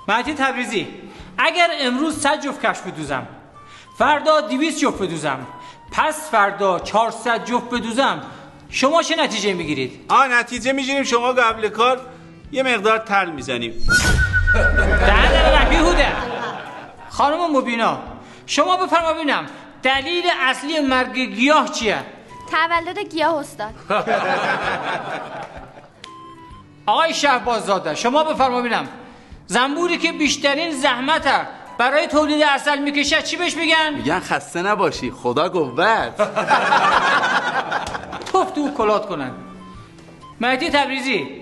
مهدی تبریزی، اگر امروز 100 جفت کفش بدوزم، فردا 200 جفت بدوزم، پس فردا 400 جفت بدوزم، شما چه نتیجه میگیرید؟ نتیجه میگیریم شما قبل کار یه مقدار تل میزنیم. دهنه بیهوده. خانم مبینا، شما بفرما ببینم دلیل اصلی مرگ گیاه چیه؟ تولد گیاه استاد. آقای شهباززاده، شما بفرما ببینم زنبوری که بیشترین زحمت برای تولید عسل میکشه چی بهش میگن؟ میگن خسته نباشی، خدا قوت. توف تو کلات کنن. مهدی تبریزی،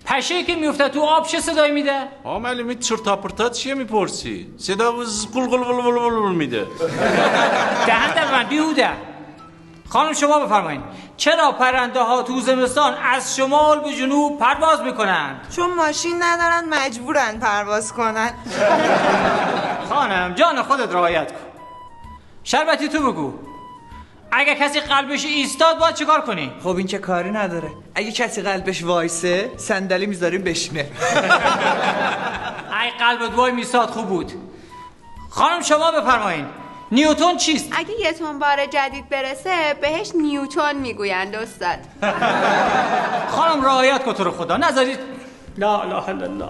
پشه که میفته تو آب چه صدایی میده؟ معلومه چرتا پرتا چیه میپرسی؟ صدا قل قل قل قل قل میده. دهن در من بیهوده. خانم شما بفرمایید چرا پرنده ها تو زمستان از شمال به جنوب پرواز میکنن؟ چون ماشین ندارن مجبورن پرواز کنن. خانم جان خودت رعایت کن. شربتی تو بگو اگه کسی قلبش ایستاد باید چیکار کنی؟ خب این که کاری نداره. اگه کسی قلبش وایسه صندلی میذاریم بشینه. ای قلبت وای میساد خوب بود. خانم شما بفرمایید نیوتن چیست؟ اگه یه تون بار جدید برسه بهش نیوتن میگویند استاد. خانم رعایت کن تو رو خدا نذارید. لا اله الا الله.